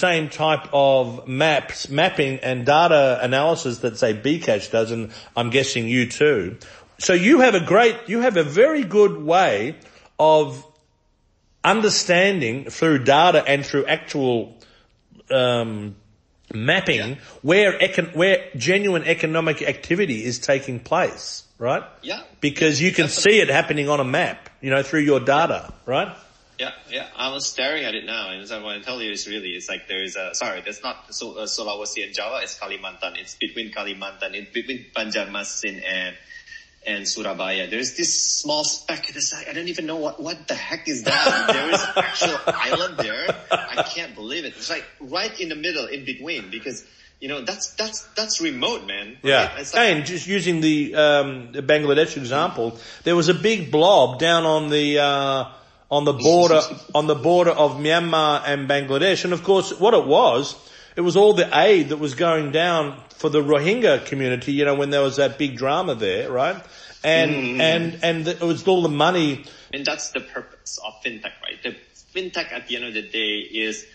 same type of mapping and data analysis that, say, Bcash does, and I'm guessing you too. So you have a very good way of understanding through data and through actual mapping where genuine economic activity is taking place, right? Yeah. Because you can see it happening on a map, through your data, right? Yeah. I was staring at it now, and so what I tell you is it's like that's not Sulawesi and Java, it's Kalimantan. It's between Kalimantan, it's between Banjarmasin and Surabaya. There's this small speck. I don't even know what the heck is that. There is an actual island there. I can't believe it. It's like right in the middle, in between, because that's remote, man. Yeah. Right? And just using the Bangladesh example, there was a big blob down on the border of Myanmar and Bangladesh, and of course, what it was all the aid that was going down for the Rohingya community, when there was that big drama there, right? And it was all the money. And that's the purpose of fintech, right? The fintech at the end of the day is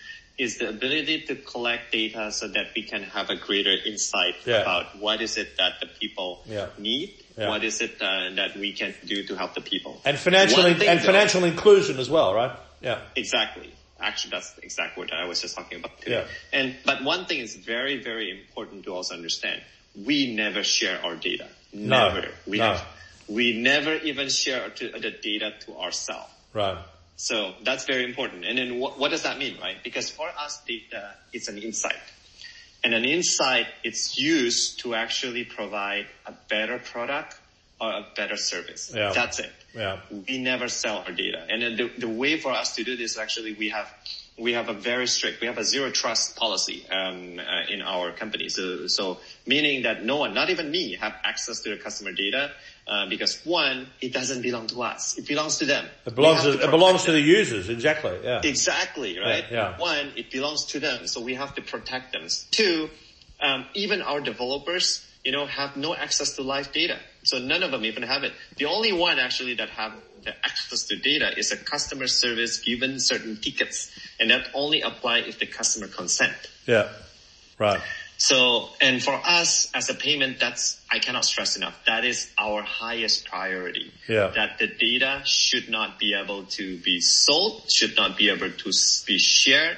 the ability to collect data so that we can have a greater insight about what is it that the people need, what is it that we can do to help the people. And financial inclusion as well, right? Yeah. Exactly. Actually, that's the exact word that I was just talking about today. Yeah. But one thing is very, very important to also understand. We never share our data. Never. We never even share the data to ourselves. Right. So that's very important. And then what does that mean, right? Because for us, data is an insight. And an insight, it's used to actually provide a better product or a better service. Yeah. That's it. Yeah. We never sell our data. And then the way for us to do this, actually, we have a zero trust policy, in our company. So meaning that no one, not even me, have access to the customer data, because one, it doesn't belong to us. It belongs to them. It belongs to the users. Exactly. Yeah. Exactly. Right. Yeah. One, it belongs to them. So we have to protect them. Two, even our developers, have no access to live data. So none of them even have it. The only one actually that have the access to data is a customer service given certain tickets. And that only apply if the customer consent. Yeah. Right. So, and for us as a payment, I cannot stress enough. That is our highest priority. Yeah. That the data should not be able to be sold, should not be able to be shared.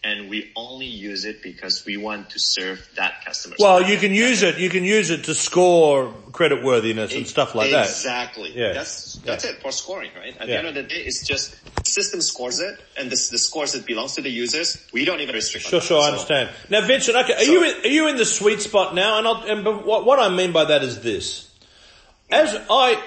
And we only use it because we want to serve that customer. Well, you can use it to score creditworthiness and stuff like that. Exactly. Yeah. That's it for scoring, right? At the end of the day, it's just the system scores it, and the scores that belongs to the users. We don't even restrict. Sure, I understand. Now, Vincent, okay, are you in the sweet spot now? And what I mean by that is this: as I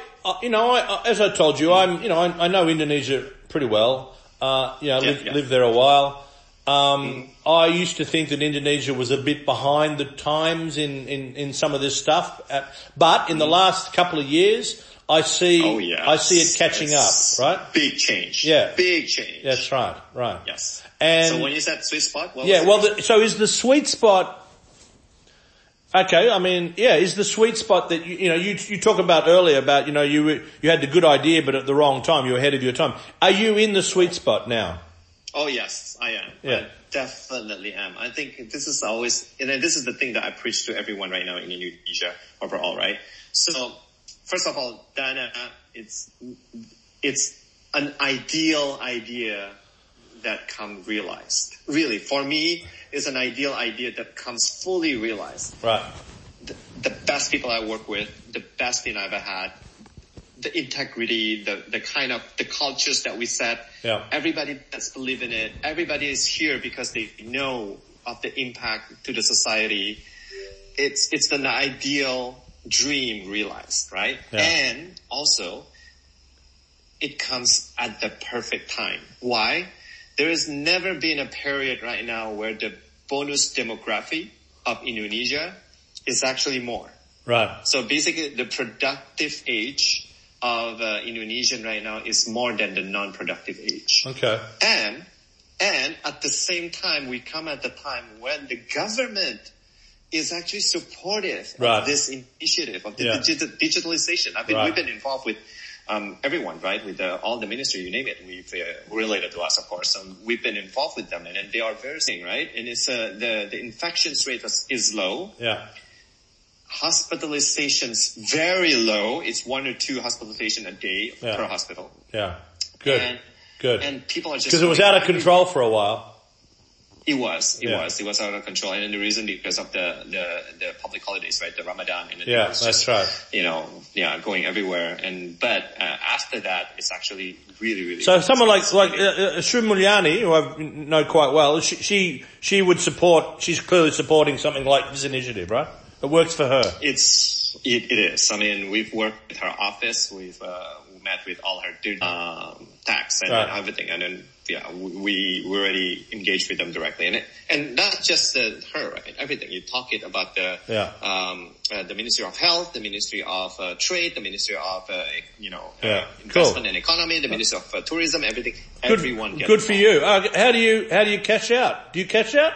told you, I know Indonesia pretty well. Lived there a while. I used to think that Indonesia was a bit behind the times in some of this stuff, but in the last couple of years, I see it catching up, right? Big change. Yeah. Big change. That's right. Yes. And so when you said sweet spot, so is the sweet spot, okay, I mean, is the sweet spot that you talk about earlier about, you had the good idea but at the wrong time, you were ahead of your time. Are you in the sweet spot now? Oh yes, I am. Yeah. I definitely am. I think this is this is the thing that I preach to everyone right now in Indonesia overall, right? So, first of all, Dana, it's an ideal idea that comes realized. Really, for me, it's an ideal idea that comes fully realized. Right. The best people I work with, the best thing I've ever had, the integrity, the kind of the cultures that we set. Yeah. Everybody that's believe in it. Everybody is here because they know of the impact to the society. It's an ideal dream realized, right? Yeah. And also, it comes at the perfect time. Why? There has never been a period right now where the bonus demography of Indonesia is actually more. Right. So basically, the productive age of Indonesian right now is more than the non-productive age. Okay. And at the same time, we come at the time when the government is actually supportive of this initiative of the digitalization. We've been involved with everyone, right, with all the ministry, you name it, we've related to us, of course. We've been involved with them, and they are very sick, right? And it's the infections rate is low. Yeah. Hospitalizations very low. It's 1 or 2 hospitalization a day per hospital. Yeah. Good. Good. And people are just because it was out of control for a while. It was out of control, and the reason because of the public holidays, right? The Ramadan, and it was that's just, right. Going everywhere. But after that, it's actually really, really. So someone like Sri Mulyani, who I know quite well, she would support. She's clearly supporting something like this initiative, right? It works for her. It is. I mean, we've worked with her office. We've met with all her tax and everything, and then. Yeah, we already engaged with them directly, and not just her, right? Everything you talk it about the Ministry of Health, the Ministry of Trade, the Ministry of Investment and Economy, the Ministry of Tourism, everything. Everyone gets good for you. How do you cash out? Do you cash out?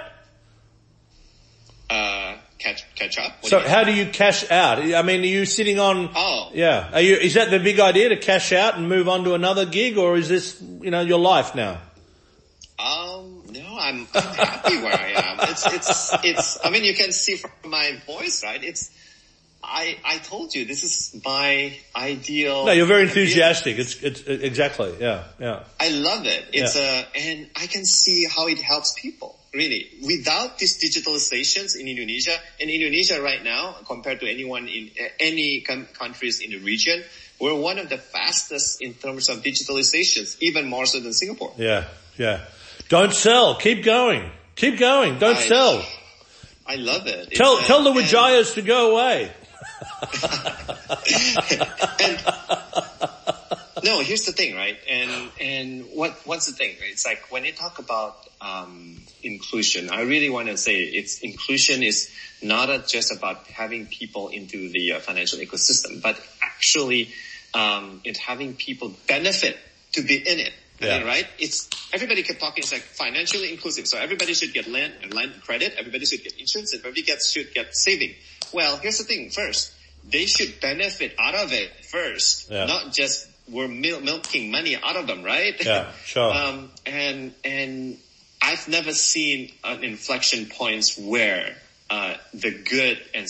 Catch up. So how do you cash out? I mean, are you sitting on? Oh, yeah. Is that the big idea, to cash out and move on to another gig, or is this your life now? No, I'm happy where I am. It's. I mean, you can see from my voice, right? I told you this is my ideal. No, you're very enthusiastic. It's exactly. Yeah. I love it. And I can see how it helps people. Really, without these digitalizations in Indonesia right now, compared to anyone in any countries in the region, we're one of the fastest in terms of digitalizations, even more so than Singapore. Yeah. Don't sell. Keep going. Don't sell. I love it. Tell the Wijayas to go away. No, here's the thing, right? And what's the thing, right? It's like when you talk about inclusion, I really want to say inclusion is not just about having people into the financial ecosystem, but actually it's having people benefit to be in it. Yeah. Right? It's everybody kept talking. It's like financially inclusive. So everybody should get land credit. Everybody should get insurance. Everybody should get saving. Well, here's the thing. First, they should benefit out of it first, not just we're milking money out of them, right? Yeah, sure. And I've never seen an inflection points where the good and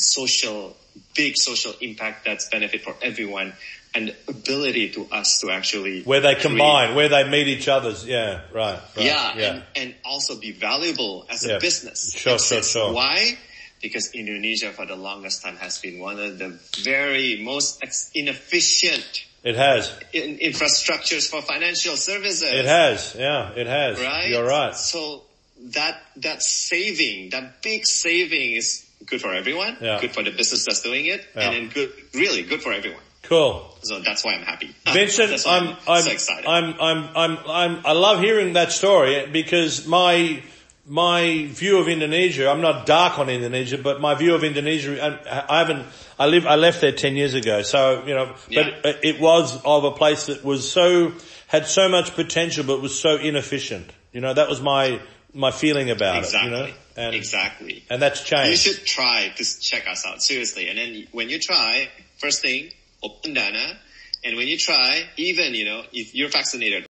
big social impact that's benefit for everyone. And ability to us to actually where they combine, where they meet each other's, right. Yeah. And also be valuable as a business. Sure. Why? Because Indonesia for the longest time has been one of the very most inefficient. It has infrastructures for financial services. It has, it has. Right? You're right. So that saving, that big saving is good for everyone. Yeah. Good for the business that's doing it, and then really good for everyone. Cool. So that's why I'm happy. Vincent, I'm so excited. I love hearing that story because my view of Indonesia, I'm not dark on Indonesia, but my view of Indonesia, I left there 10 years ago. So, but it was of a place that had so much potential, but was so inefficient. That was my feeling about it. Exactly. And that's changed. You should try to check us out, seriously. And then when you try, first thing, open Dana, and when you try, even, if you're vaccinated